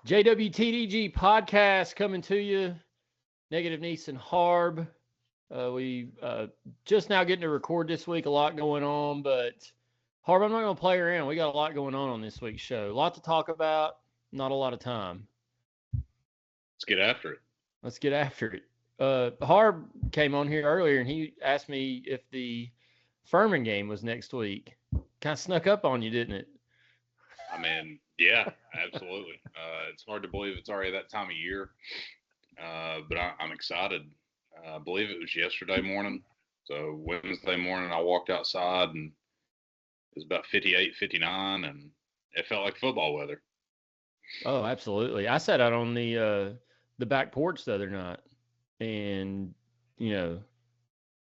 JWTDG podcast coming to you. Negative Niece and Harb. We just now getting to record this week. A lot going on, but Harb, I'm not going to play around. We got a lot going on this week's show. A lot to talk about. Not a lot of time. Let's get after it. Let's get after it. Harb came on here earlier and he asked me if the Furman game was next week. Kind of snuck up on you, didn't it? I mean, yeah, absolutely. It's hard to believe it's already that time of year, but I'm excited. I believe it was yesterday morning. So Wednesday morning, I walked outside and it was about 58, 59, and it felt like football weather. Oh, absolutely. I sat out on the back porch the other night and,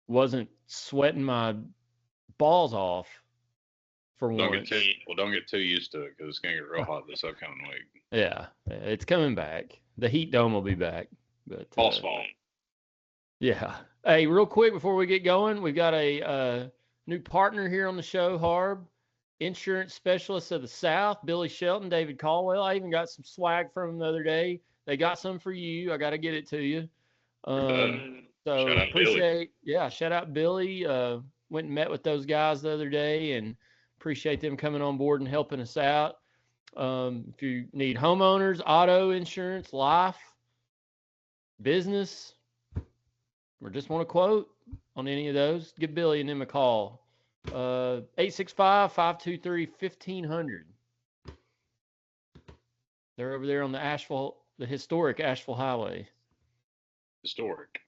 wasn't sweating my balls off for once. Don't get too used to it because it's going to get real hot this upcoming week. Yeah, it's coming back. The heat dome will be back. But false fall. Yeah. Hey, real quick before we get going, we've got a new partner here on the show, Harb, insurance specialist of the South, Billy Shelton, David Caldwell. I even got some swag from them the other day. They got some for you. I got to get it to you. So appreciate, shout out Billy. Went and met with those guys the other day and appreciate them coming on board and helping us out. If you need homeowners, auto insurance, life, business, or just want a quote on any of those, give Billy and them a call. 865-523-1500. They're over there on the historic Asheville Highway. Historic.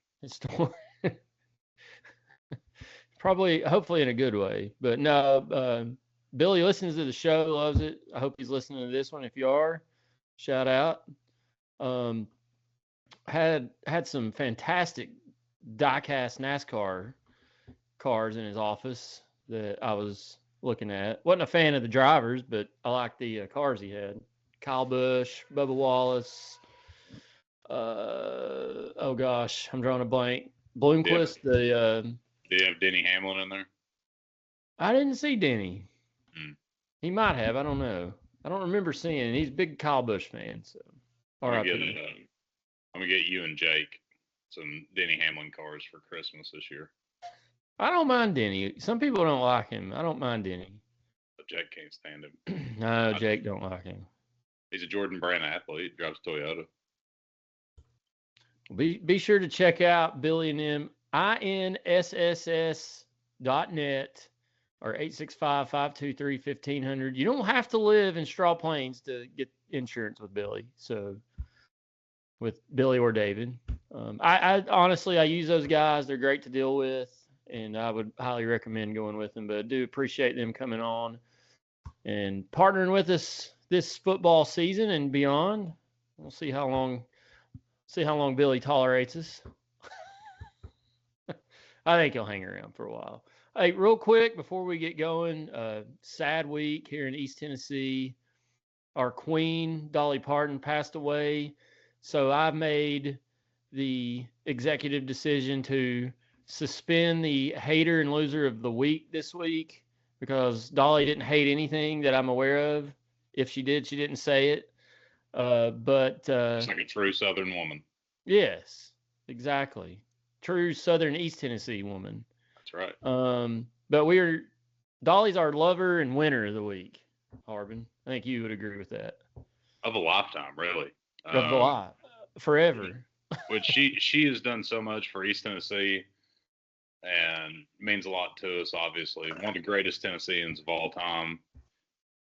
Probably, hopefully in a good way. But no, Billy listens to the show, loves it. I hope he's listening to this one. If you are, shout out. Had some fantastic die-cast NASCAR cars in his office that I was looking at. Wasn't a fan of the drivers, but I liked the cars he had. Kyle Busch, Bubba Wallace. Oh gosh, I'm drawing a blank. Bloomquist. Did you have Denny Hamlin in there? I didn't see Denny. He might have. I don't know. I don't remember seeing it. He's a big Kyle Busch fan. So, I'm gonna get you and Jake some Denny Hamlin cars for Christmas this year. I don't mind Denny. Some people don't like him. I don't mind Denny. But Jake can't stand him. No, Jake don't like him. He's a Jordan Brand athlete. Drives Toyota. Be sure to check out Billy and them, INSSS.net or 865-523-1500. You don't have to live in Straw Plains to get insurance with Billy. So with Billy or David. I honestly, I use those guys. They're great to deal with, and I would highly recommend going with them. But I do appreciate them coming on and partnering with us this football season and beyond. We'll see how long Billy tolerates us. I think he'll hang around for a while. Hey, real quick before we get going, sad week here in East Tennessee. Our queen, Dolly Parton, passed away. So I made the executive decision to suspend the hater and loser of the week this week because Dolly didn't hate anything that I'm aware of. If she did, she didn't say it. But it's like a true Southern woman. Yes, exactly. True Southern East Tennessee woman. That's right. But Dolly's our lover and winner of the week, Harbin. I think you would agree with that. Of a lifetime, really. Of the life. Forever. Which she has done so much for East Tennessee and means a lot to us, obviously. One of the greatest Tennesseans of all time.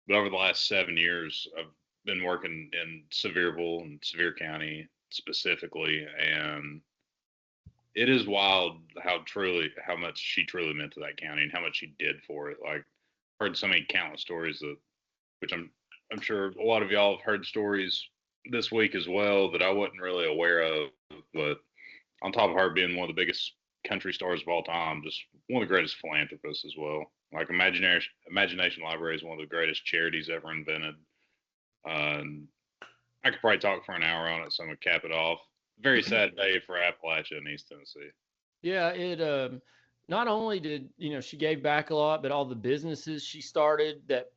But over the last 7 years, I've been working in Sevierville and Sevier County specifically, and it is wild how much she truly meant to that county and how much she did for it. Like, I've heard so many countless stories which I'm sure a lot of y'all have heard stories this week as well that I wasn't really aware of. But on top of her being one of the biggest country stars of all time, just one of the greatest philanthropists as well. Like Imagination Library is one of the greatest charities ever invented. I could probably talk for an hour on it, so I'm going to cap it off. Very sad day for Appalachia and East Tennessee. Yeah, it not only did, she gave back a lot, but all the businesses she started that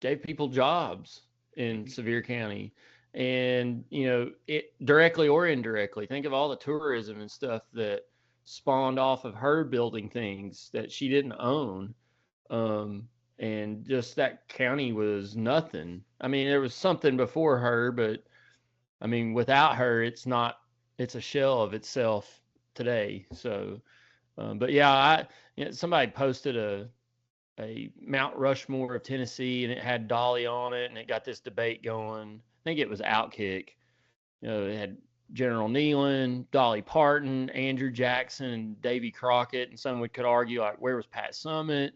gave people jobs in Sevier County. And, it directly or indirectly, think of all the tourism and stuff that spawned off of her building things that she didn't own. Um, and just that county was nothing. I mean, there was something before her, but I mean, without her, it's a shell of itself today. So, but yeah, somebody posted a Mount Rushmore of Tennessee, and it had Dolly on it, and it got this debate going. I think it was Outkick. It had General Nealon, Dolly Parton, Andrew Jackson, and Davy Crockett, and someone could argue like, where was Pat Summitt?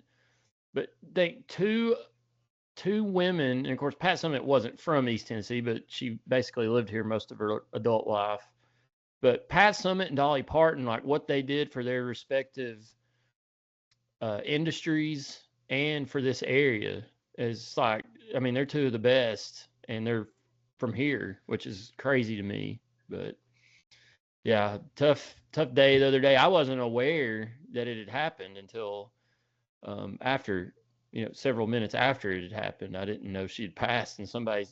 But they two women, and of course Pat Summitt wasn't from East Tennessee, but she basically lived here most of her adult life. But Pat Summitt and Dolly Parton, like what they did for their respective industries and for this area is like, I mean, they're two of the best, and they're from here, which is crazy to me. But yeah, tough day the other day. I wasn't aware that it had happened until after, several minutes after it had happened. I didn't know she had passed, and somebody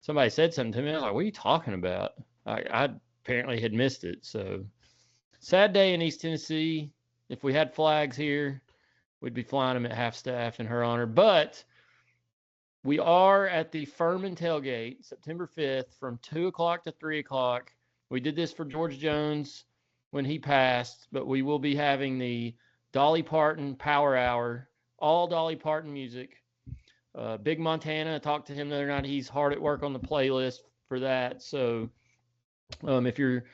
said something to me. I was like, "What are you talking about?" I apparently had missed it. So sad day in East Tennessee. If we had flags here, we'd be flying them at half staff in her honor. But we are at the Furman tailgate, September 5th, from 2 o'clock to 3 o'clock. We did this for George Jones when he passed, but we will be having the Dolly Parton Power Hour, all Dolly Parton music. Big Montana, I talked to him the other night. He's hard at work on the playlist for that. So if you're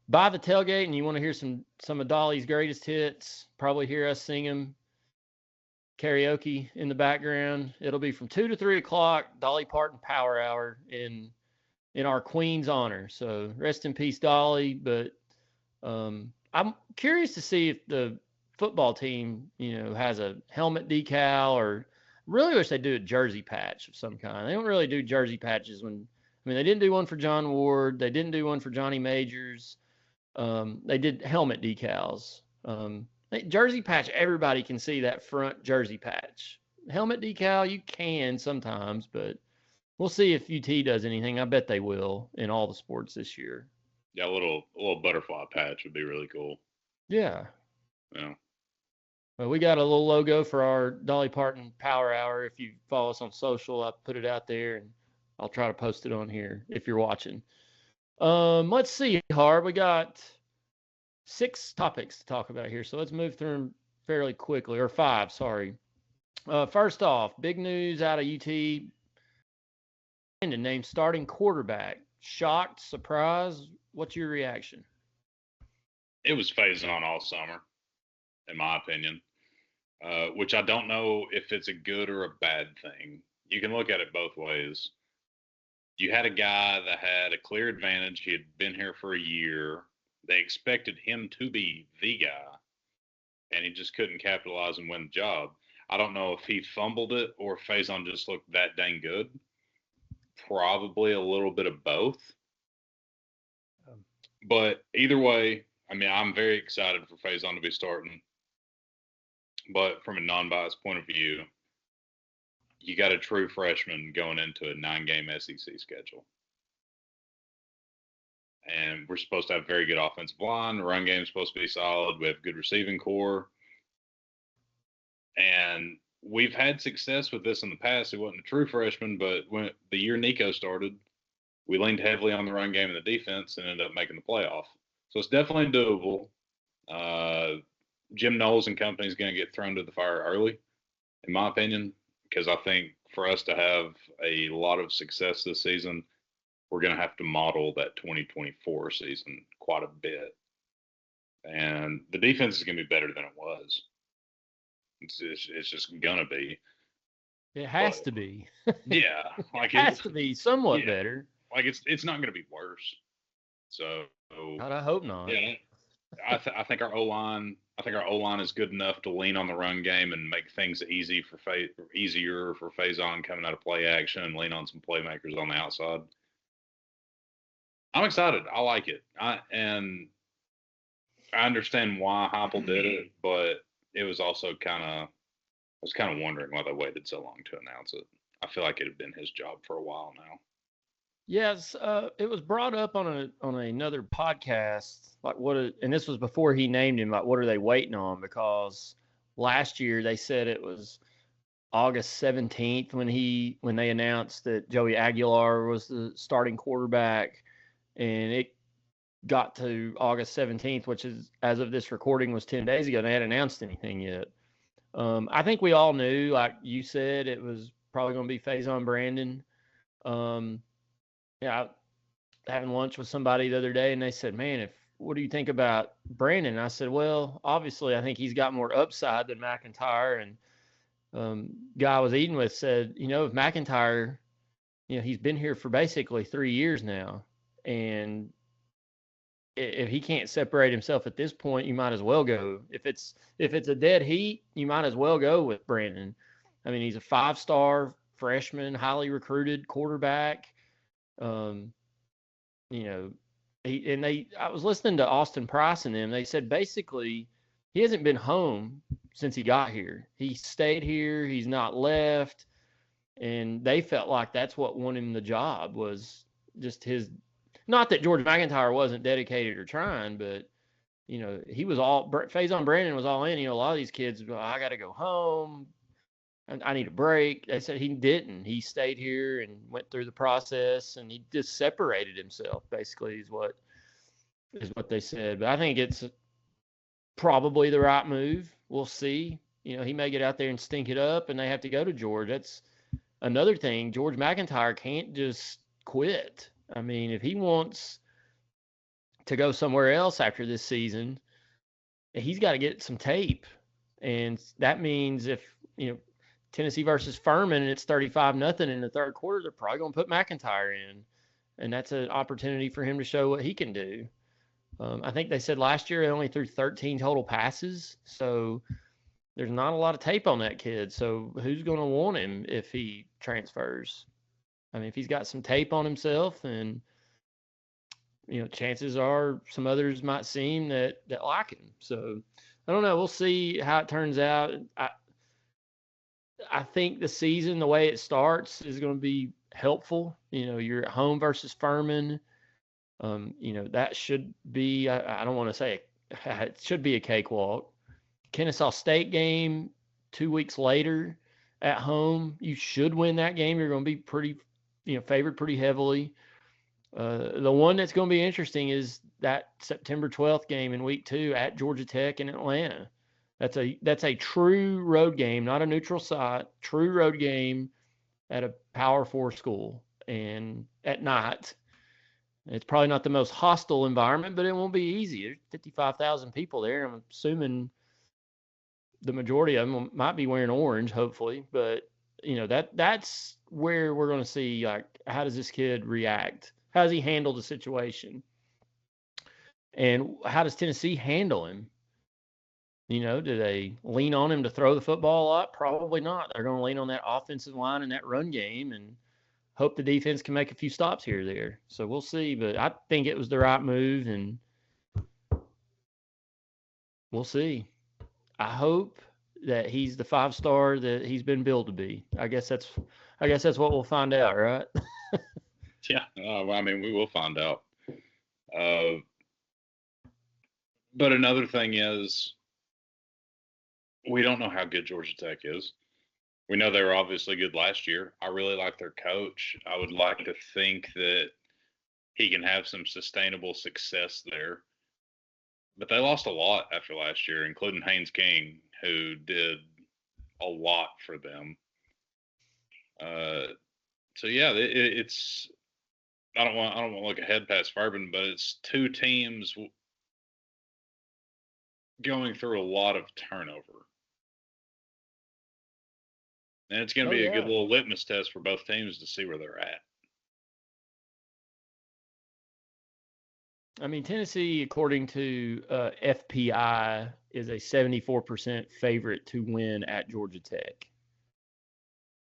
by the tailgate and you want to hear some of Dolly's greatest hits, probably hear us sing them karaoke in the background. It'll be from 2 to 3 o'clock, Dolly Parton Power Hour in our Queen's honor. So rest in peace, Dolly. But I'm curious to see if the football team, has a helmet decal, or really wish they do a jersey patch of some kind. They don't really do jersey patches they didn't do one for John Ward. They didn't do one for Johnny Majors. They did helmet decals. Jersey patch, everybody can see that front jersey patch. Helmet decal, you can sometimes, but we'll see if UT does anything. I bet they will in all the sports this year. Yeah, a little butterfly patch would be really cool. Yeah. Yeah. Well, we got a little logo for our Dolly Parton Power Hour. If you follow us on social, I put it out there, and I'll try to post it on here if you're watching. Let's see, Harb. We got 6 topics to talk about here, so let's move through them fairly quickly, or 5, sorry. First off, big news out of UT. Brandon named starting quarterback. Shocked, surprised? What's your reaction? It was Faizon all summer, in my opinion, which I don't know if it's a good or a bad thing. You can look at it both ways. You had a guy that had a clear advantage. He had been here for a year. They expected him to be the guy, and he just couldn't capitalize and win the job. I don't know if he fumbled it or if Faizon just looked that dang good. Probably a little bit of both. But either way, I'm very excited for Faizon to be starting. But from a non-biased point of view, you got a true freshman going into a 9-game SEC schedule. And we're supposed to have very good offensive line. The run game is supposed to be solid. We have good receiving core. And we've had success with this in the past. It wasn't a true freshman, but when the year Nico started, we leaned heavily on the run game and the defense and ended up making the playoff. So it's definitely doable. Jim Knowles and company is going to get thrown to the fire early, in my opinion, because I think for us to have a lot of success this season, we're going to have to model that 2024 season quite a bit. And the defense is going to be better than it was. It's just going to be. It has to be. Yeah. It has to be somewhat better. Like it's not going to be worse. So God, I hope not. Yeah. I think our O-line is good enough to lean on the run game and make things easier for Faizon coming out of play action and lean on some playmakers on the outside. I'm excited. I like it. And I understand why Heupel did it, but it was also I was kind of wondering why they waited so long to announce it. I feel like it had been his job for a while now. Yes, it was brought up on another podcast, like and this was before he named him. Like, what are they waiting on? Because last year they said it was August 17th when they announced that Joey Aguilar was the starting quarterback, and it got to August 17th, which is as of this recording was 10 days ago. And they hadn't announced anything yet. I think we all knew, like you said, it was probably going to be Faizon Brandon. Um, yeah, having lunch with somebody the other day, and they said, "Man, what do you think about Brandon?" And I said, "Well, obviously, I think he's got more upside than McIntyre." And guy I was eating with said, if McIntyre, he's been here for basically 3 years now, and if he can't separate himself at this point, you might as well go. If it's a dead heat, you might as well go with Brandon. I mean, he's a 5-star freshman, highly recruited quarterback. Um, you know, I was listening to Austin Price and them. They said basically he hasn't been home since he got here. He stayed here. He's not left, and they felt like that's what won him the job was just his. Not that George McIntyre wasn't dedicated or trying, but he was all. Faizon Brandon was all in. A lot of these kids, I got to go home. I need a break. They said he didn't. He stayed here and went through the process, and he just separated himself. Basically, is what they said. But I think it's probably the right move. We'll see. He may get out there and stink it up, and they have to go to George. That's another thing. George McIntyre can't just quit. I mean, if he wants to go somewhere else after this season, he's got to get some tape, and that means if Tennessee versus Furman and it's 35-0 in the third quarter, they're probably going to put McIntyre in, and that's an opportunity for him to show what he can do. I think they said last year he only threw 13 total passes, so there's not a lot of tape on that kid. So who's going to want him if he transfers? I mean, if he's got some tape on himself, and chances are some others might see him that like him. So I don't know. We'll see how it turns out. I think the season, the way it starts, is going to be helpful. You're at home versus Furman. That should be, I don't want to say it should be a cakewalk. Kennesaw State game 2 weeks later at home. You should win that game. You're going to be pretty, favored pretty heavily. The one that's going to be interesting is that September 12th game in week 2 at Georgia Tech in Atlanta. That's a true road game, not a neutral site, true road game at a Power 4 school and at night. It's probably not the most hostile environment, but it won't be easy. There's 55,000 people there. I'm assuming the majority of them might be wearing orange, hopefully. But that's where we're going to see, like, how does this kid react? How does he handle the situation? And how does Tennessee handle him? Do they lean on him to throw the football a lot? Probably not. They're going to lean on that offensive line and that run game and hope the defense can make a few stops here or there. So we'll see. But I think it was the right move, and we'll see. I hope that he's the 5-star that he's been billed to be. I guess that's what we'll find out, right? Yeah. I mean, we will find out. But another thing is, we don't know how good Georgia Tech is. We know they were obviously good last year. I really like their coach. I would like to think that he can have some sustainable success there. But they lost a lot after last year, including Haynes King, who did a lot for them. So yeah, it's. I don't want to look ahead past Furman, but it's two teams going through a lot of turnover. And it's going to be a good little litmus test for both teams to see where they're at. I mean, Tennessee, according to FPI, is a 74% favorite to win at Georgia Tech.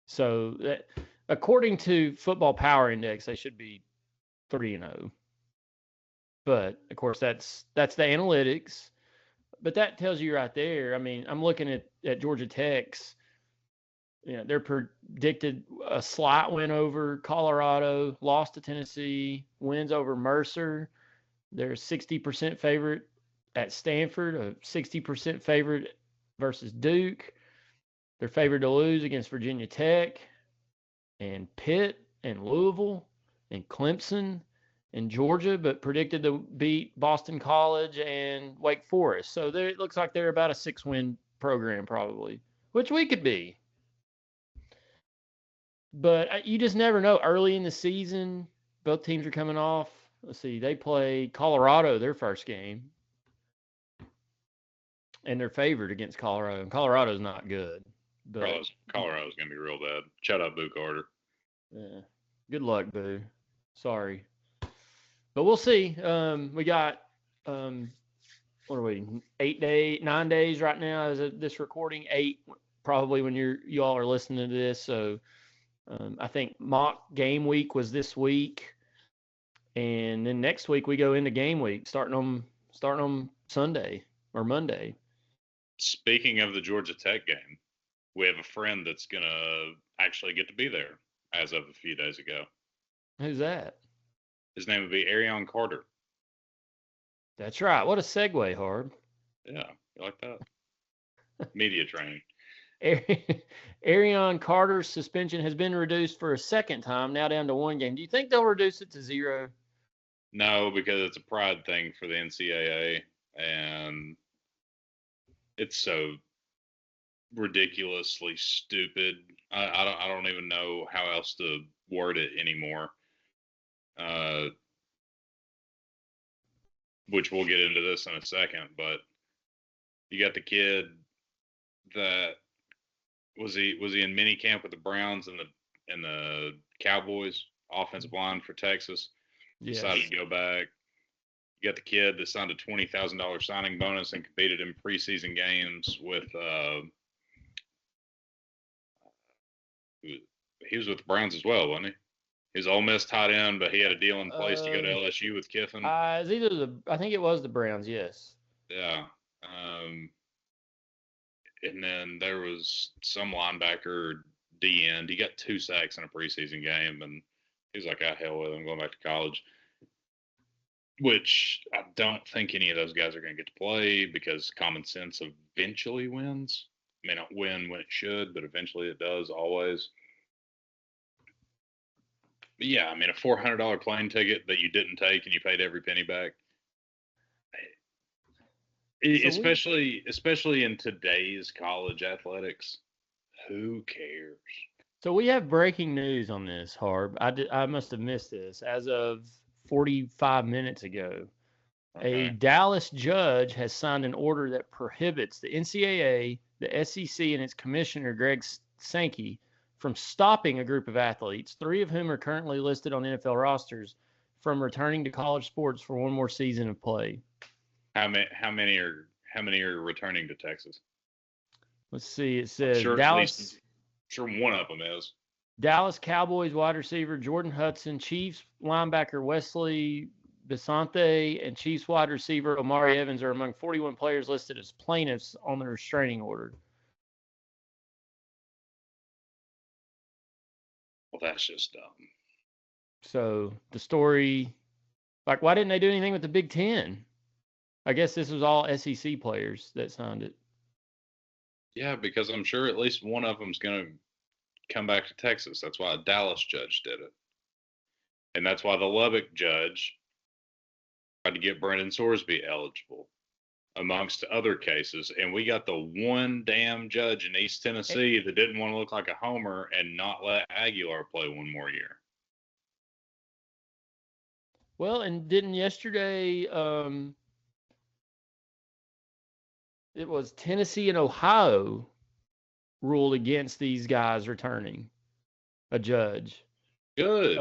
So, according to Football Power Index, they should be 3-0. But of course, that's the analytics. But that tells you right there. I mean, I'm looking at Georgia Tech's They're predicted a slight win over Colorado, lost to Tennessee, wins over Mercer. They're a 60% favorite at Stanford, a 60% favorite versus Duke. They're favored to lose against Virginia Tech and Pitt and Louisville and Clemson and Georgia, but predicted to beat Boston College and Wake Forest. So it looks like they're about a 6-win program probably, which we could be. But you just never know. Early in the season, both teams are coming off. Let's see, they play Colorado their first game, and they're favored against Colorado. And Colorado's not good. But Colorado's going to be real bad. Shout out Boo Carter. Yeah. Good luck, Boo. Sorry. But we'll see. We got, what are we, 9 days right now as of this recording, 8 probably when you all are listening to this. So I think mock game week was this week. And then next week we go into game week, starting on Sunday or Monday. Speaking of the Georgia Tech game, we have a friend that's going to actually get to be there as of a few days ago. Who's that? His name would be Arion Carter. That's right. What a segue, Harb. Yeah, you like that? Media training. Arion Carter's suspension has been reduced for a second time, now down to 1 game. Do you think they'll reduce it to 0? No, because it's a pride thing for the NCAA, and it's so ridiculously stupid. I don't even know how else to word it anymore. Which we'll get into this in a second, but you got the kid that was he in mini camp with the Browns and the Cowboys offensive line for Texas. Yes. Decided to go back. You got the kid that signed a $20,000 signing bonus and competed in preseason games with he was with the Browns as well, wasn't he? He's Ole Miss tight end, but he had a deal in place to go to LSU with Kiffin. I think it was the Browns, yes. Yeah. And then there was some linebacker D end. He got 2 sacks in a preseason game, and he's like, hell with it, I'm going back to college. Which I don't think any of those guys are going to get to play because common sense eventually wins. It may not win when it should, but eventually it does always. But yeah, I mean, a $400 plane ticket that you didn't take and you paid every penny back. Especially in today's college athletics, who cares? So we have breaking news on this, Harb. I must have missed this. As of 45 minutes ago, okay, a Dallas judge has signed an order that prohibits the NCAA, the SEC, and its commissioner, Greg Sankey, from stopping a group of athletes, 3 of whom are currently listed on NFL rosters, from returning to college sports for one more season of play. How many are returning to Texas? Let's see. It says Dallas. Sure, one of them is. Dallas Cowboys wide receiver Jordan Hudson, Chiefs linebacker Wesley Bisonte, and Chiefs wide receiver Omari Evans are among 41 players listed as plaintiffs on the restraining order. Well, that's just dumb. So the story, like, why didn't they do anything with the Big Ten? I guess this was all SEC players that signed it. Yeah, because I'm sure at least one of them's going to come back to Texas. That's why a Dallas judge did it. And that's why the Lubbock judge tried to get Brendan Sorsby eligible, amongst other cases. And we got the one damn judge in East Tennessee that didn't want to look like a homer and not let Aguilar play one more year. Well, and didn't yesterday it was Tennessee and Ohio ruled against these guys returning, a judge. Good.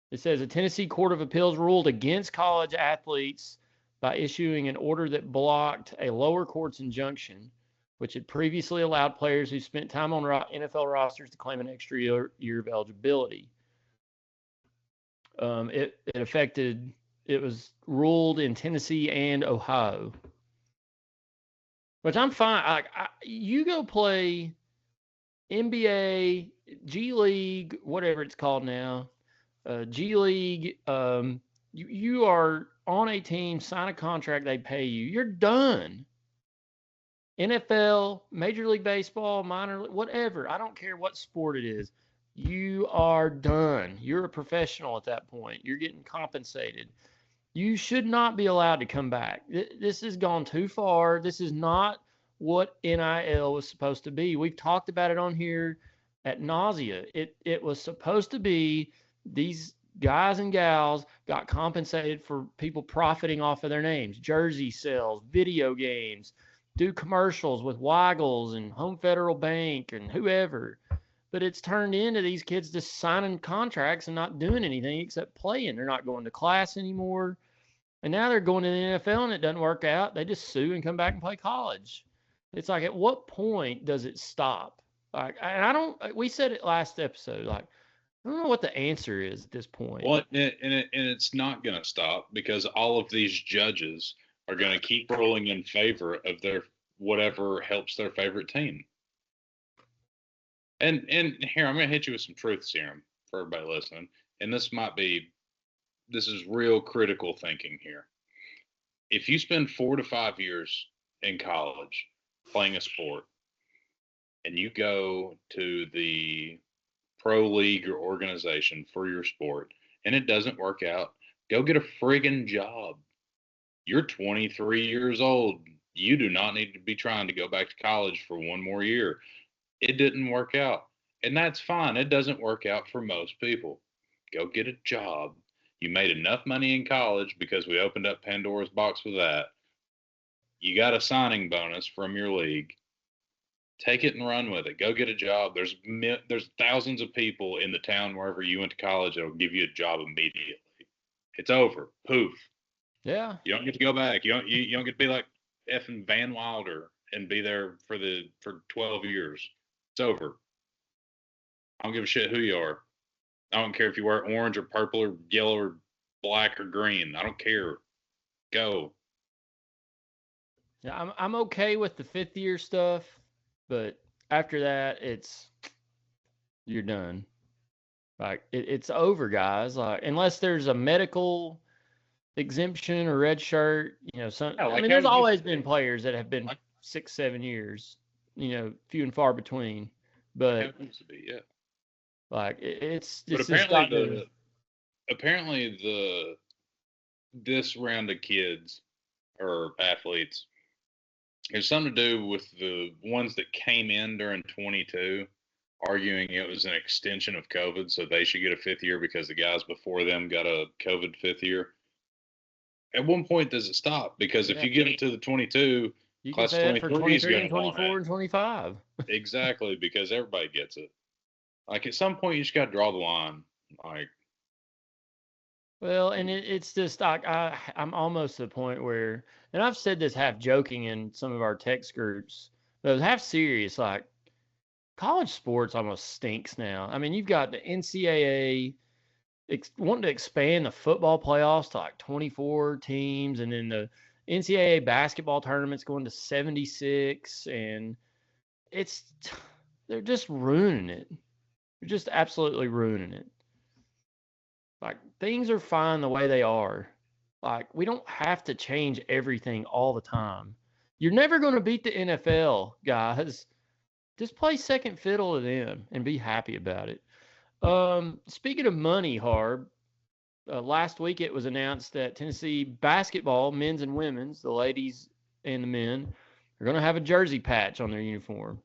It says a Tennessee Court of Appeals ruled against college athletes by issuing an order that blocked a lower court's injunction, which had previously allowed players who spent time on NFL rosters to claim an extra year of eligibility. It was ruled in Tennessee and Ohio. Which I'm fine. You go play NBA, G League, whatever it's called now, G League, you are on a team, sign a contract, they pay you. You're done. NFL, Major League Baseball, minor, whatever. I don't care what sport it is. You are done. You're a professional at that point. You're getting compensated. You should not be allowed to come back. This has gone too far. This is not what NIL was supposed to be. We've talked about it on here at nausea. It was supposed to be these guys and gals got compensated for people profiting off of their names, jersey sales, video games, do commercials with Weigels and Home Federal Bank and whoever. But it's turned into these kids just signing contracts and not doing anything except playing. They're not going to class anymore. And now they're going to the NFL and it doesn't work out. They just sue and come back and play college. It's like, at what point does it stop? Like, and I don't, we said it last episode, like, I don't know what the answer is at this point. Well, and it's not going to stop because all of these judges are going to keep ruling in favor of their whatever helps their favorite team. And here, I'm going to hit you with some truth serum for everybody listening. And this is real critical thinking here. If you spend 4 to 5 years in college playing a sport and you go to the pro league or organization for your sport and it doesn't work out, go get a friggin' job. You're 23 years old. You do not need to be trying to go back to college for one more year. It didn't work out. And that's fine. It doesn't work out for most people. Go get a job. You made enough money in college because we opened up Pandora's box with that. You got a signing bonus from your league. Take it and run with it. Go get a job. There's thousands of people in the town wherever you went to college that'll give you a job immediately. It's over. Poof. Yeah. You don't get to go back. You don't get to be like effing Van Wilder and be there for 12 years. It's over. I don't give a shit who you are. I don't care if you wear orange or purple or yellow or black or green. I don't care. Go. Yeah, I'm okay with the 5th year stuff, but after that, you're done. Like, it's over, guys. Like, unless there's a medical exemption or red shirt, I mean, there's always been players that have been 6, 7 years, few and far between. But it used to be, yeah. Like, it's just. But apparently this round of kids or athletes has something to do with the ones that came in during 22 arguing it was an extension of COVID, so they should get a 5th year because the guys before them got a COVID 5th year. At one point, does it stop? Because if you get into the 22, you class can say 23 is going to 24 and 25. Exactly, because everybody gets it. Like, at some point, you just got to draw the line. Like, well, and it's just like I'm almost to the point where, and I've said this half joking in some of our text groups, but half serious. Like, college sports almost stinks now. I mean, you've got the NCAA wanting to expand the football playoffs to like 24 teams, and then the NCAA basketball tournament's going to 76, and they're just ruining it. They're just absolutely ruining it. Like, things are fine the way they are. Like, we don't have to change everything all the time. You're never going to beat the NFL, guys. Just play second fiddle to them and be happy about it. Speaking of money, Harb, last week it was announced that Tennessee basketball, men's and women's, the ladies and the men, are going to have a jersey patch on their uniform.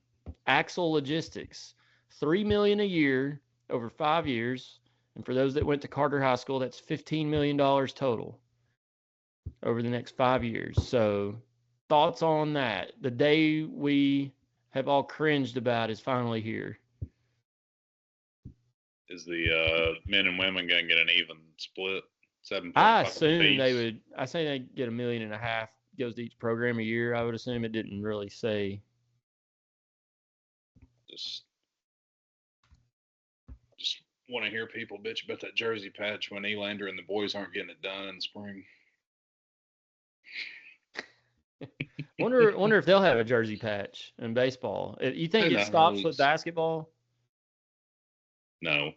Axle Logistics, $3 million a year over 5 years, and for those that went to Carter High School, that's $15 million total over the next 5 years. So, thoughts on that? The day we have all cringed about is finally here. Is the men and women going to get an even split? 7.5 I assume they would. I say they get $1.5 million goes to each program a year. I would assume. It didn't really say. Just want to hear people bitch about that jersey patch when Elander and the boys aren't getting it done in the spring. Wonder if they'll have a jersey patch in baseball. You think it stops with basketball? No.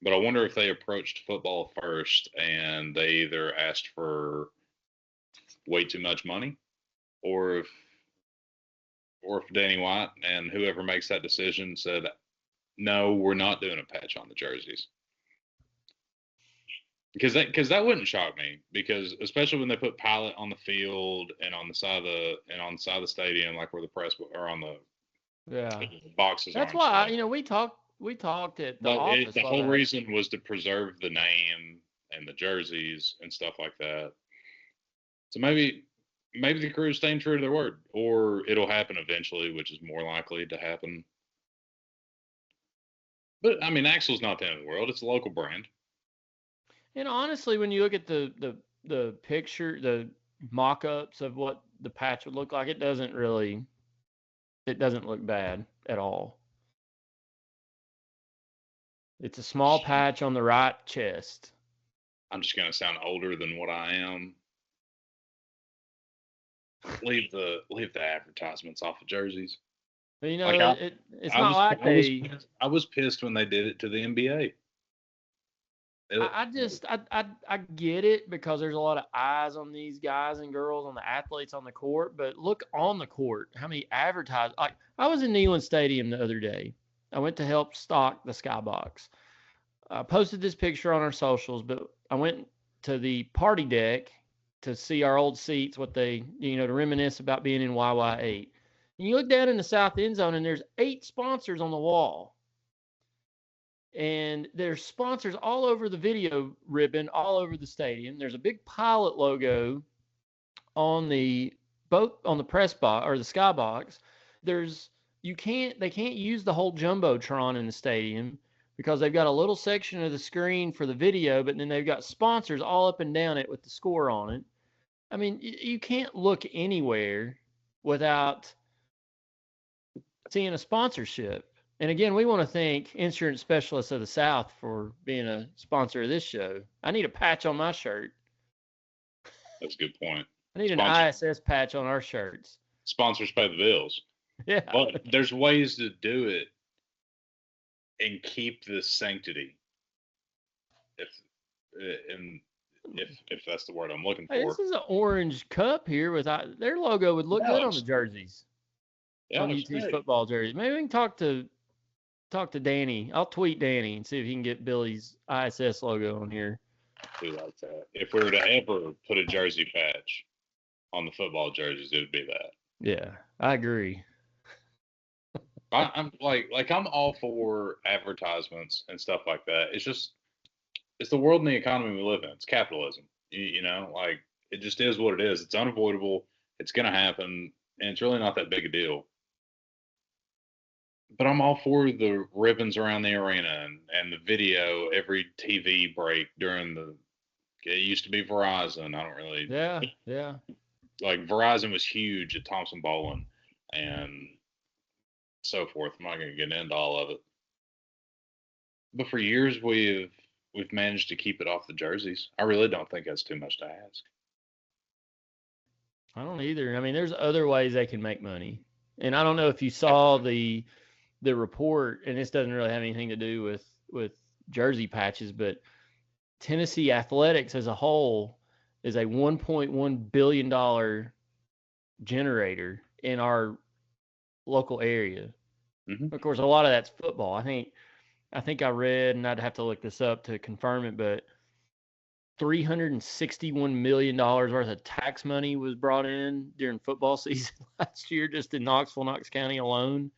But I wonder if they approached football first and they either asked for way too much money, or if Danny White and whoever makes that decision said, no, we're not doing a patch on the jerseys. Because that wouldn't shock me, because especially when they put pilot on the field and on the side of the stadium, like where the press or on the boxes. That's why we talked at the office. The whole reason was to preserve the name and the jerseys and stuff like that. So maybe the crew's staying true to their word, or it'll happen eventually, which is more likely to happen. But I mean, Axle's not the end of the world. It's a local brand. And honestly, when you look at the picture, the mock-ups of what the patch would look like, it doesn't look bad at all. It's a small patch on the right chest. I'm just gonna sound older than what I am. Leave the advertisements off of jerseys. But, it's not like I was pissed when they did it to the NBA. I get it, because there's a lot of eyes on these guys and girls, on the athletes on the court. But look on the court, how many advertisers? Like, I was in Neyland Stadium the other day. I went to help stock the skybox. I posted this picture on our socials, but I went to the party deck to see our old seats, what they, to reminisce about being in YY8. And you look down in the south end zone, and there's 8 sponsors on the wall. And there's sponsors all over the video ribbon, all over the stadium. There's a big Pilot logo on the press box or the skybox. They can't use the whole jumbotron in the stadium, because they've got a little section of the screen for the video, but then they've got sponsors all up and down it with the score on it. I mean, you can't look anywhere without seeing a sponsorship. And again, we want to thank Insurance Specialists of the South for being a sponsor of this show. I need a patch on my shirt. That's a good point. I need an ISS patch on our shirts. Sponsors pay the bills. Yeah. Well, there's ways to do it and keep the sanctity. If that's the word I'm looking for. Hey, this is an orange cup here with their logo would look good on the jerseys. Yeah, on UT's football jerseys. Maybe we can talk to Danny. I'll tweet Danny and see if he can get Billy's ISS logo on here. I do like that. If we were to ever put a jersey patch on the football jerseys, it would be that. Yeah, I agree. I'm I'm all for advertisements and stuff like that. It's the world and the economy we live in. It's capitalism. It just is what it is. It's unavoidable. It's going to happen, and it's really not that big a deal. But I'm all for the ribbons around the arena and the video every TV break during it used to be Verizon. I don't really. Yeah. Like, Verizon was huge at Thompson Bowling and so forth. I'm not going to get into all of it. But for years, we've managed to keep it off the jerseys. I really don't think that's too much to ask. I don't either. I mean, there's other ways they can make money. And I don't know if you saw the report, and this doesn't really have anything to do with jersey patches, but Tennessee athletics as a whole is a $1.1 billion generator in our local area. Mm-hmm. Of course, a lot of that's football. I think I read, and I'd have to look this up to confirm it, but $361 million worth of tax money was brought in during football season last year, just in Knoxville, Knox County alone,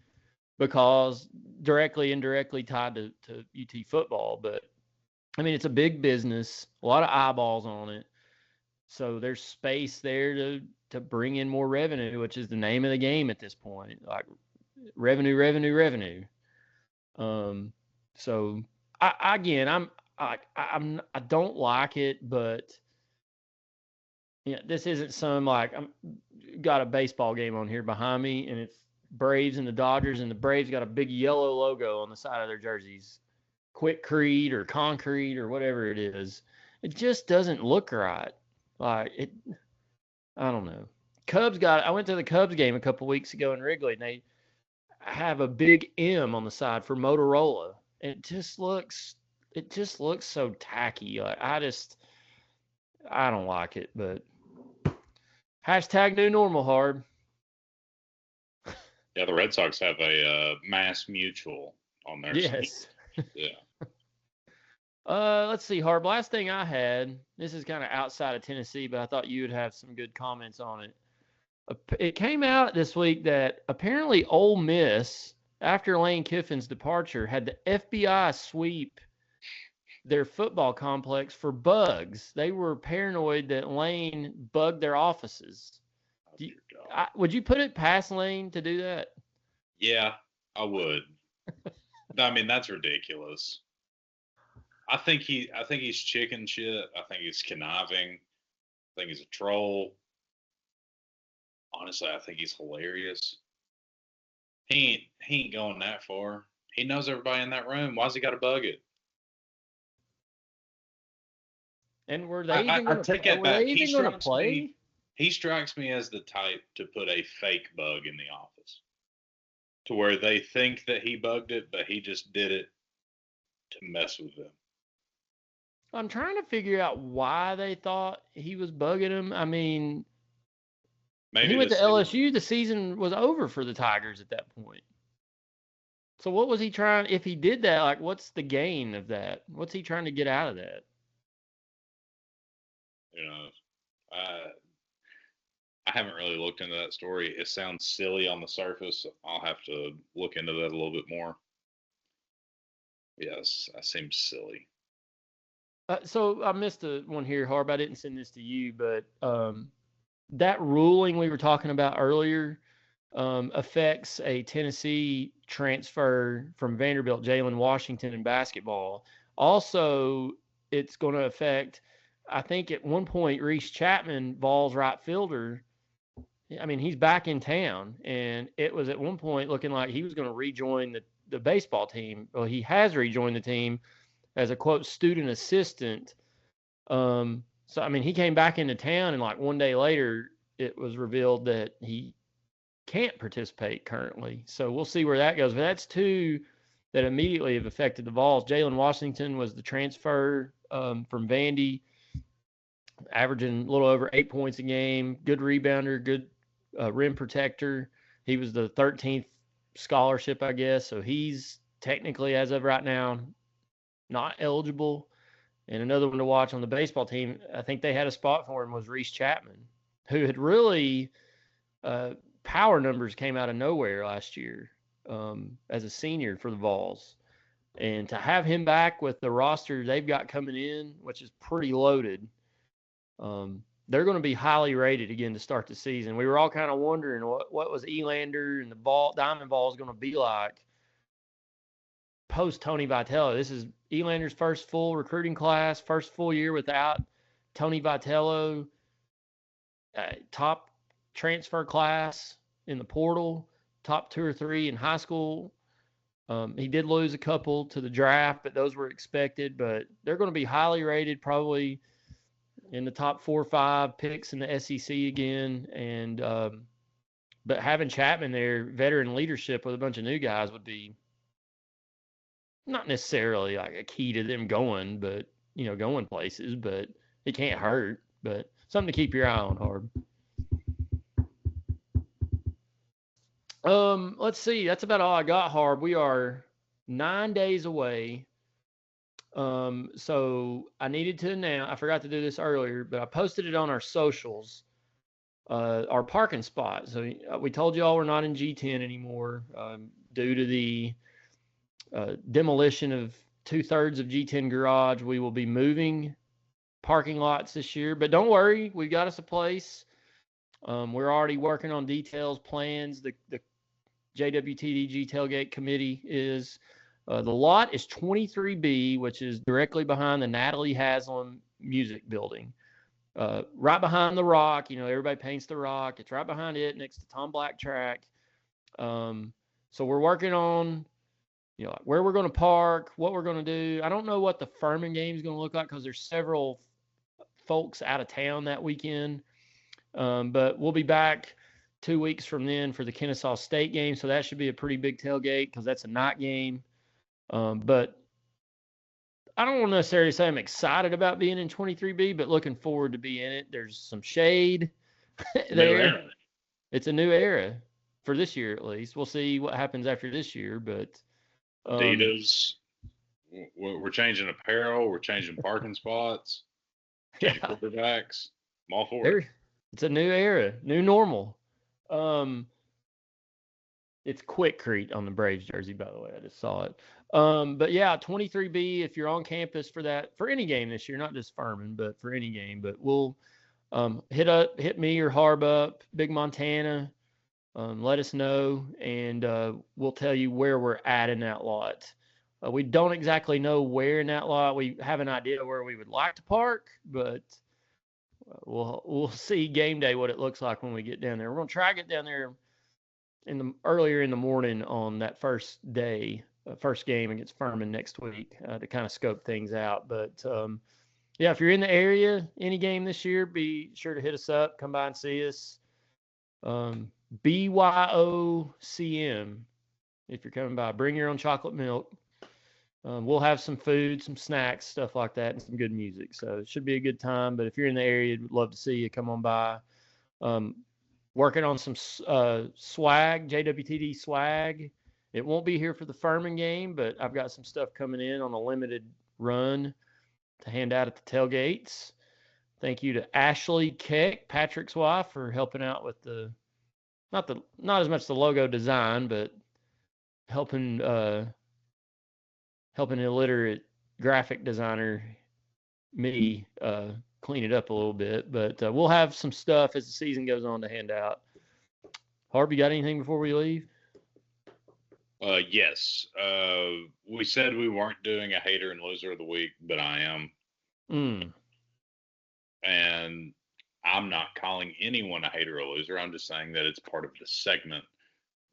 because directly, indirectly tied to UT football. But I mean, it's a big business, a lot of eyeballs on it. So there's space there to bring in more revenue, which is the name of the game at this point. Like, revenue. So I don't like it, but this isn't some I'm got a baseball game on here behind me, and it's Braves and the Dodgers, and the Braves got a big yellow logo on the side of their jerseys, Quickcrete or Concrete or whatever it is. It just doesn't look right. I don't know. I went to the Cubs game a couple weeks ago in Wrigley, and they have a big M on the side for Motorola. It just looks so tacky. Like I don't like it, but hashtag new normal hard. Yeah, the Red Sox have a Mass Mutual on their sneakers. Yes. Yeah. Let's see, Harb. Last thing I had, this is kind of outside of Tennessee, but I thought you would have some good comments on it. It came out this week that apparently Ole Miss, after Lane Kiffin's departure, had the FBI sweep their football complex for bugs. They were paranoid that Lane bugged their offices. Oh, dear God. Would you put it past Lane to do that? Yeah, I would. I mean, that's ridiculous. I think he's chicken shit. I think he's conniving. I think he's a troll. Honestly, I think he's hilarious. He ain't going that far. He knows everybody in that room. Why's he got to bug it? And were they even going to play? He strikes me as the type to put a fake bug in the office, to where they think that he bugged it, but he just did it to mess with them. I'm trying to figure out why they thought he was bugging him. I mean, Maybe he went to LSU. The season was over for the Tigers at that point. So what was he trying? If he did that, like, what's the gain of that? What's he trying to get out of that? You know, I haven't really looked into that story. It sounds silly on the surface. I'll have to look into that a little bit more. Yes, that seems silly. So I missed one here, Harb. I didn't send this to you, but that ruling we were talking about earlier affects a Tennessee transfer from Vanderbilt, Jalen Washington, in basketball. Also, it's going to affect, I think at one point, Reese Chapman, Vols right fielder. I mean, he's back in town, and it was at one point looking like he was going to rejoin the baseball team. Well, he has rejoined the team as a, quote, student assistant. So, I mean, he came back into town, and like one day later, it was revealed that he can't participate currently. So we'll see where that goes. But that's two that immediately have affected the Vols. Jalen Washington was the transfer from Vandy, averaging a little over 8 points a game, good rebounder, good rim protector. He was the 13th scholarship, I guess. So he's technically, as of right now, not eligible. And another one to watch on the baseball team, I think they had a spot for him, was Reese Chapman, who had really power numbers came out of nowhere last year as a senior for the Vols. And to have him back with the roster they've got coming in, which is pretty loaded, they're going to be highly rated again to start the season. We were all kind of wondering what was Elander and the Diamond Balls going to be like post Tony Vitello. This is Elander's first full recruiting class, first full year without Tony Vitello, top transfer class in the portal, top 2 or 3 in high school. He did lose a couple to the draft, but those were expected. But they're going to be highly rated, probably in the top 4 or 5 picks in the SEC again. And but having Chapman there, veteran leadership with a bunch of new guys, would be not necessarily like a key to them going, but going places. But it can't hurt. But something to keep your eye on, Harb. Let's see. That's about all I got, Harb. We are 9 days away. So I needed to announce, I forgot to do this earlier, but I posted it on our socials, our parking spot. So we told you all we're not in G10 anymore, due to the demolition of 2/3 of G10 garage. We will be moving parking lots this year, but don't worry, we got us a place. We're already working on details, plans. The JWTDG tailgate committee is. The lot is 23B, which is directly behind the Natalie Haslam Music Building. Right behind the Rock. Everybody paints the Rock. It's right behind it, next to Tom Black Track. So we're working on, where we're going to park, what we're going to do. I don't know what the Furman game is going to look like because there's several folks out of town that weekend. But we'll be back 2 weeks from then for the Kennesaw State game, so that should be a pretty big tailgate because that's a night game. But I don't want to necessarily say I'm excited about being in 23B, but looking forward to be in it. There's some shade there. It's a new era for this year, at least. We'll see what happens after this year, but Adidas, we're changing apparel, we're changing parking spots, changing quarterbacks. I'm all for it. It's a new era, new normal. It's Quickcrete on the Braves jersey, by the way. I just saw it. But yeah, 23B, if you're on campus for any game this year, not just Furman, but for any game. But we'll hit me or Harb up, Big Montana. Let us know, and we'll tell you where we're at in that lot. We don't exactly know where in that lot. We have an idea where we would like to park, but we'll see game day what it looks like when we get down there. We're going to try to get down there earlier in the morning on that first day, first game against Furman next week to kind of scope things out. But yeah, if you're in the area, any game this year, be sure to hit us up. Come by and see us. BYOCM. If you're coming by, bring your own chocolate milk. We'll have some food, some snacks, stuff like that, and some good music. So it should be a good time. But if you're in the area, we'd love to see you. Come on by. Working on some swag, JWTD swag. It won't be here for the Furman game, but I've got some stuff coming in on a limited run to hand out at the tailgates. Thank you to Ashley Keck, Patrick's wife, for helping out with not as much the logo design, but helping illiterate graphic designer me clean it up a little bit. But we'll have some stuff as the season goes on to hand out. Harvey, got anything before we leave? Yes. We said we weren't doing a hater and loser of the week, but I am. And I'm not calling anyone a hater or loser. I'm just saying that it's part of the segment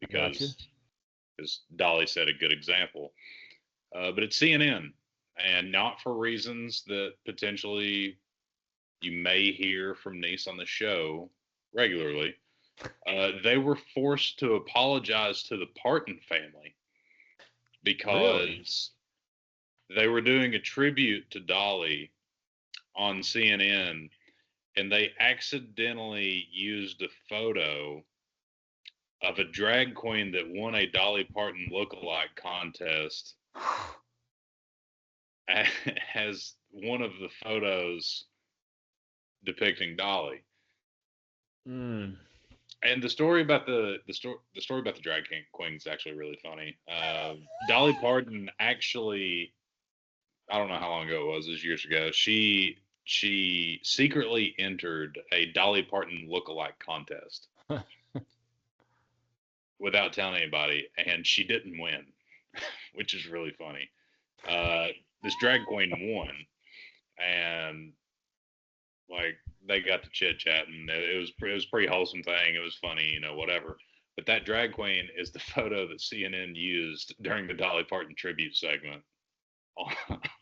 because Dolly set a good example. But it's CNN, and not for reasons that potentially you may hear from Nice on the show regularly. They were forced to apologize to the Parton family because they were doing a tribute to Dolly on CNN, and they accidentally used a photo of a drag queen that won a Dolly Parton lookalike contest as one of the photos depicting Dolly. And the story about the story about the drag queen is actually really funny. Dolly Parton actually, I don't know how long ago it was, it was years ago. She secretly entered a Dolly Parton lookalike contest without telling anybody, and she didn't win, which is really funny. This drag queen won, and like they got to chit chatting. It was a pretty wholesome thing. It was funny, whatever. But that drag queen is the photo that CNN used during the Dolly Parton tribute segment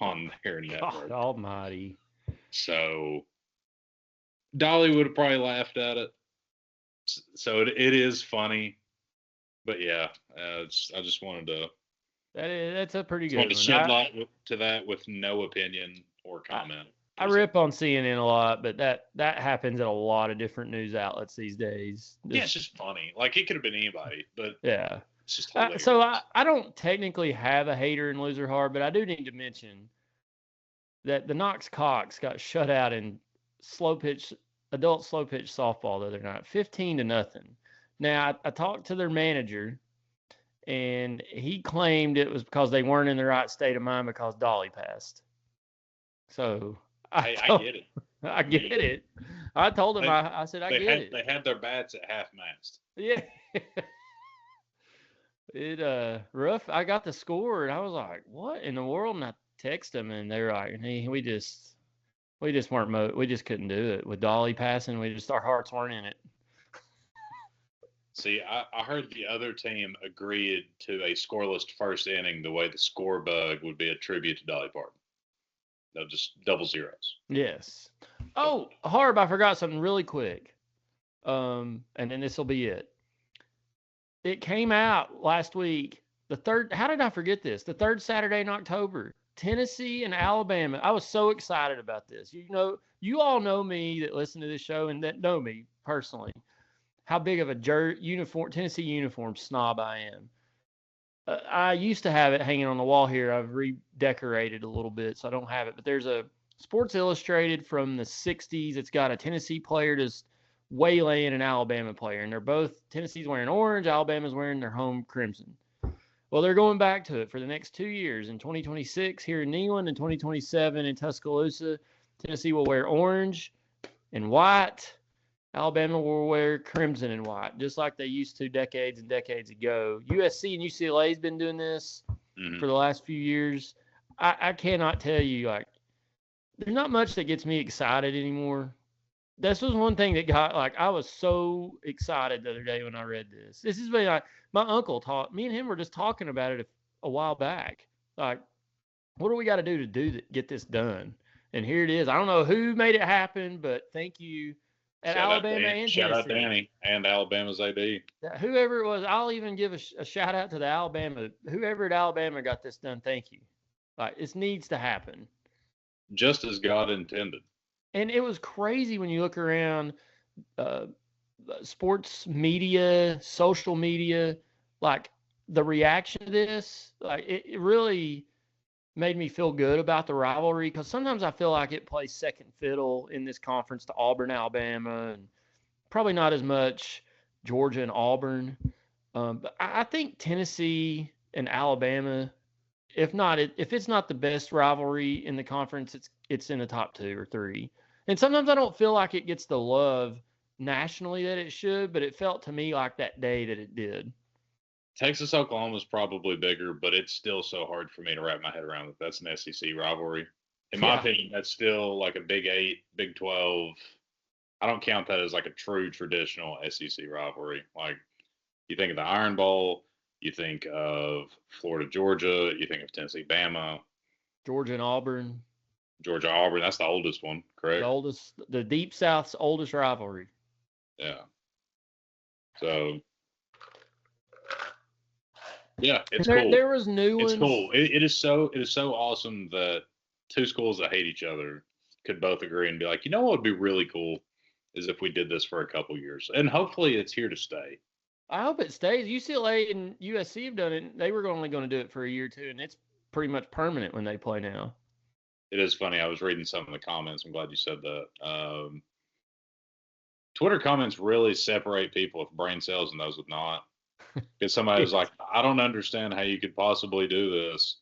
on their network. God almighty. So Dolly would have probably laughed at it. So it is funny. But yeah, I just wanted to. That's a pretty good one. Shed light to that with no opinion or comment. I rip on CNN a lot, but that happens at a lot of different news outlets these days. Yeah, it's just funny. Like, it could have been anybody, but yeah, it's just hilarious. So I don't technically have a hater and loser heart, but I do need to mention that the Knox Cox got shut out in adult slow pitch softball the other night, 15-0. Now I talked to their manager, and he claimed it was because they weren't in the right state of mind because Dolly passed. So I get it. I get it. I told him, I said, I get it. They had their bats at half mast. Yeah. Rough. I got the score, and I was like, what in the world? And I text them, and they're like, hey, we just weren't, we just couldn't do it. With Dolly passing, our hearts weren't in it. See, I heard the other team agreed to a scoreless first inning the way the score bug would be a tribute to Dolly Parton. They'll just double zeros. Yes. Oh, Harb, I forgot something really quick. and then this will be it. It came out last week. How did I forget this? The third Saturday in October, Tennessee and Alabama. I was so excited about this. You all know me that listen to this show and that know me personally, how big of a Tennessee uniform snob I am. I used to have it hanging on the wall here. I've redecorated a little bit, so I don't have it. But there's a Sports Illustrated from the 60s. It's got a Tennessee player just waylaying an Alabama player. And they're both, Tennessee's wearing orange, Alabama's wearing their home crimson. Well, they're going back to it for the next 2 years. In 2026 here in Neyland and 2027 in Tuscaloosa, Tennessee will wear orange and white. Alabama will wear crimson and white, just like they used to decades and decades ago. USC and UCLA has been doing this for the last few years. I cannot tell you, like, there's not much that gets me excited anymore. This was one thing that got, like, I was so excited the other day when I read this. This is like, my uncle me and him were just talking about it a while back. Like, what do we got to do to get this done? And here it is. I don't know who made it happen, but thank you. At Alabama and shout Tennessee. Out Danny and Alabama's AD. Whoever it was, I'll even give a shout out to the Alabama. Whoever at Alabama got this done, thank you. Like, this needs to happen. Just as God intended. And it was crazy when you look around sports media, social media, like the reaction to this. Like, it really made me feel good about the rivalry, because sometimes I feel like it plays second fiddle in this conference to Auburn, Alabama, and probably not as much Georgia and Auburn. But I think Tennessee and Alabama, if it's not the best rivalry in the conference, it's in the top 2 or 3. And sometimes I don't feel like it gets the love nationally that it should, but it felt to me like that day that it did. Texas Oklahoma is probably bigger, but it's still so hard for me to wrap my head around that that's an SEC rivalry. In my opinion, that's still like a Big 8, Big 12. I don't count that as like a true traditional SEC rivalry. Like, you think of the Iron Bowl, you think of Florida, Georgia, you think of Tennessee, Bama. Georgia and Auburn. Georgia, Auburn, that's the oldest one, correct? The Deep South's oldest rivalry. Yeah. So, yeah, it's cool. There was new ones. It's cool. It is so awesome that two schools that hate each other could both agree and be like, you know what would be really cool is if we did this for a couple years. And hopefully it's here to stay. I hope it stays. UCLA and USC have done it. They were only going to do it for a year or two, and it's pretty much permanent when they play now. It is funny. I was reading some of the comments. I'm glad you said that. Twitter comments really separate people with brain cells and those with not. Because somebody was like, I don't understand how you could possibly do this.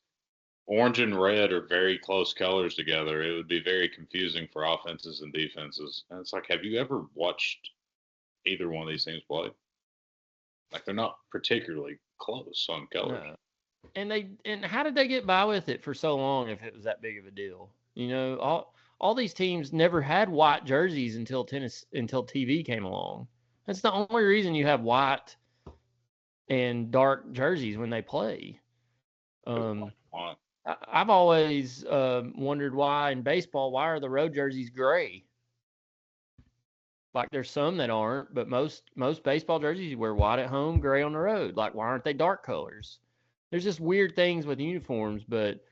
Orange and red are very close colors together. It would be very confusing for offenses and defenses. And it's like, have you ever watched either one of these teams play? Like, they're not particularly close on colors. No. And how did they get by with it for so long if it was that big of a deal? You know, all these teams never had white jerseys until TV came along. That's the only reason you have white and dark jerseys when they play. I've always wondered why in baseball, why are the road jerseys gray? Like, there's some that aren't, but most baseball jerseys you wear white at home, gray on the road. Like, why aren't they dark colors? There's just weird things with uniforms, but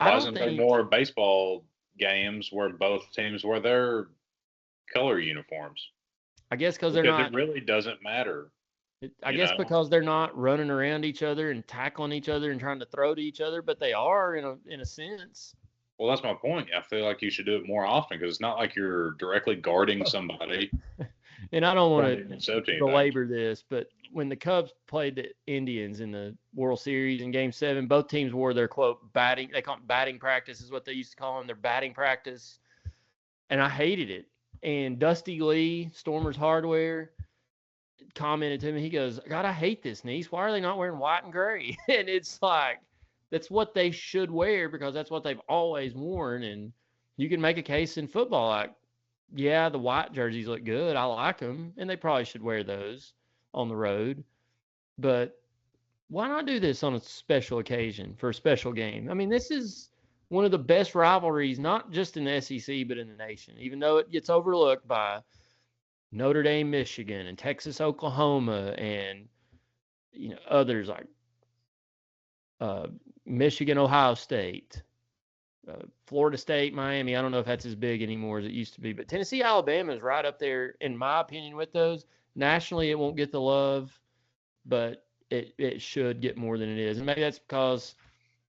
I don't think there more baseball games where both teams wear their color uniforms. I guess because they're not. It really doesn't matter. I guess because they're not running around each other and tackling each other and trying to throw to each other, but they are in a sense. Well, that's my point. I feel like you should do it more often because it's not like you're directly guarding somebody. And I don't want to belabor this, but when the Cubs played the Indians in the World Series in Game 7, both teams wore their, quote, batting. They call it batting practice is what they used to call them, their batting practice. And I hated it. And Dusty Lee, Stormer's Hardware, commented to me. He goes, God, I hate this, Niece. Why are they not wearing white and gray? And it's like, that's what they should wear because that's what they've always worn. And you can make a case in football like, yeah, the white jerseys look good. I like them. And they probably should wear those on the road. But why not do this on a special occasion for a special game? I mean, this is one of the best rivalries, not just in the SEC, but in the nation, even though it gets overlooked by Notre Dame, Michigan, and Texas, Oklahoma, and others like Michigan, Ohio State, Florida State, Miami. I don't know if that's as big anymore as it used to be, but Tennessee, Alabama is right up there, in my opinion, with those. Nationally, it won't get the love, but it should get more than it is. And maybe that's because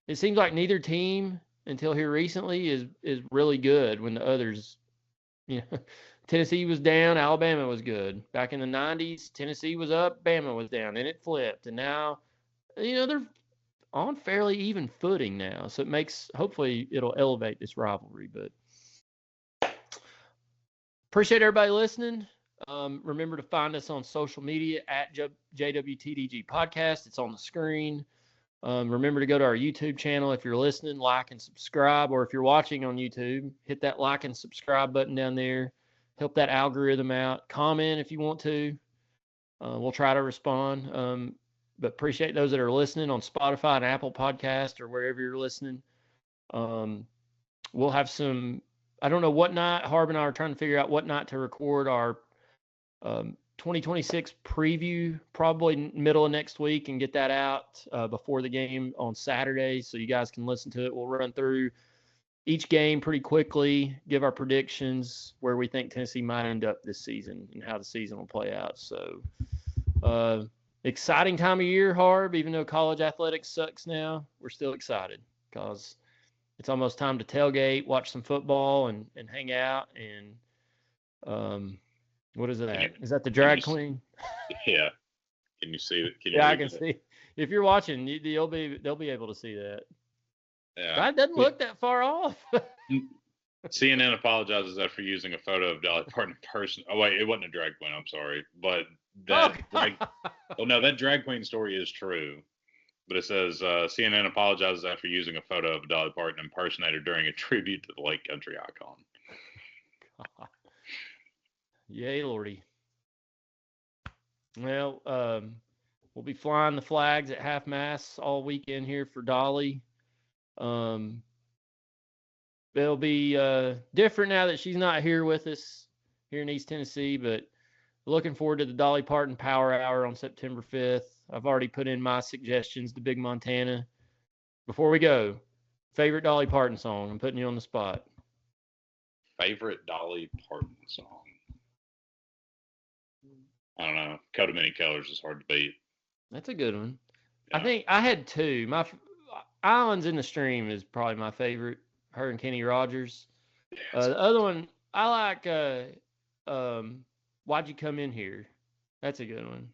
it seems like neither team until here recently is really good when the others, Tennessee was down, Alabama was good. Back in the 90s, Tennessee was up, Bama was down, and it flipped. And now, they're on fairly even footing now. So hopefully it'll elevate this rivalry. But appreciate everybody listening. Remember to find us on social media at JWTDG Podcast. It's on the screen. Remember to go to our YouTube channel if you're listening, like and subscribe, or if you're watching on YouTube, hit that like and subscribe button down there. Help that algorithm out. Comment if you want to. We'll try to respond. But appreciate those that are listening on Spotify and Apple Podcast or wherever you're listening. We'll have some, I don't know what night. Harb and I are trying to figure out what night to record our 2026 preview, probably middle of next week, and get that out before the game on Saturday so you guys can listen to it. We'll run through each game pretty quickly, give our predictions where we think Tennessee might end up this season and how the season will play out. So exciting time of year, Harb. Even though college athletics sucks now, we're still excited because it's almost time to tailgate, watch some football, and hang out. And what is that? Is that the drag queen? Yeah. Can you see it? Yeah, I can see. If you're watching, they'll be able to see that. Yeah. That doesn't look that far off. CNN apologizes after using a photo of Dolly Parton in person. Oh wait, it wasn't a drag queen. I'm sorry, but that that drag queen story is true. But it says CNN apologizes after using a photo of Dolly Parton impersonator during a tribute to the Lake Country icon. God. Yay, Lordy. Well, we'll be flying the flags at half mast all weekend here for Dolly. It'll be different now that she's not here with us here in East Tennessee, but looking forward to the Dolly Parton Power Hour on September 5th. I've already put in my suggestions to Big Montana. Before we go, favorite Dolly Parton song? I'm putting you on the spot. Favorite Dolly Parton song? I don't know. Coat of Many Colors is hard to beat. That's a good one. Yeah. I think I had two. My Islands in the Stream is probably my favorite. Her and Kenny Rogers. The other one, I like Why'd You Come In Here? That's a good one.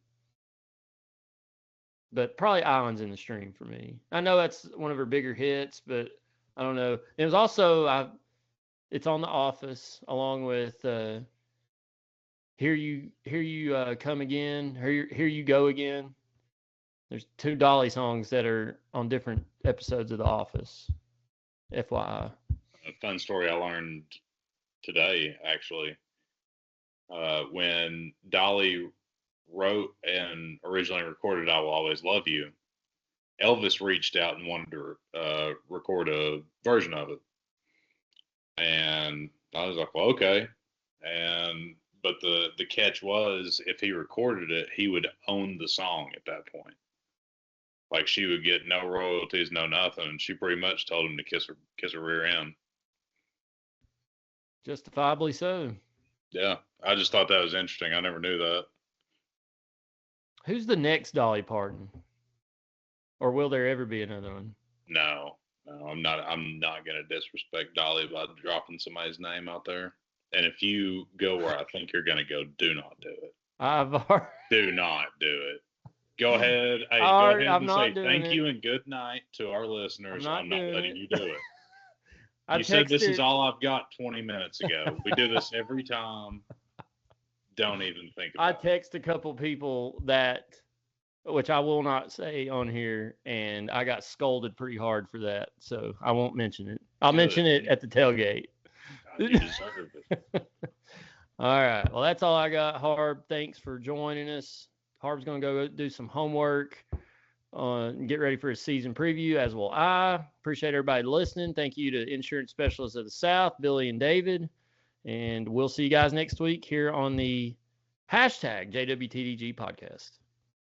But probably Islands in the Stream for me. I know that's one of her bigger hits, but I don't know. It was also, it's on The Office along with Here You Come Again, Here You Go Again. There's two Dolly songs that are on different episodes of The Office. FYI. A fun story I learned today, actually. When Dolly wrote and originally recorded I Will Always Love You, Elvis reached out and wanted to record a version of it. And I was like, well, okay. But the catch was, if he recorded it, he would own the song at that point. Like, she would get no royalties, no nothing. She pretty much told him to kiss her rear end. Justifiably so. Yeah, I just thought that was interesting. I never knew that. Who's the next Dolly Parton? Or will there ever be another one? No, I'm not gonna disrespect Dolly by dropping somebody's name out there. And if you go where I think you're gonna go, do not do it. Do not do it. Go ahead. Hey, go ahead and say thank you and good night to our listeners. I'm not letting you do it. You said this is all I've got 20 minutes ago. We do this every time. Don't even think about it. I text a couple people which I will not say on here, and I got scolded pretty hard for that, so I won't mention it. I'll mention it at the tailgate. God, you deserve it. All right. Well, that's all I got, Harb. Thanks for joining us. Harb's going to go do some homework and get ready for his season preview, as will I. Appreciate everybody listening. Thank you to Insurance Specialists of the South, Billy and David. And we'll see you guys next week here on the Hashtag JWTDG podcast.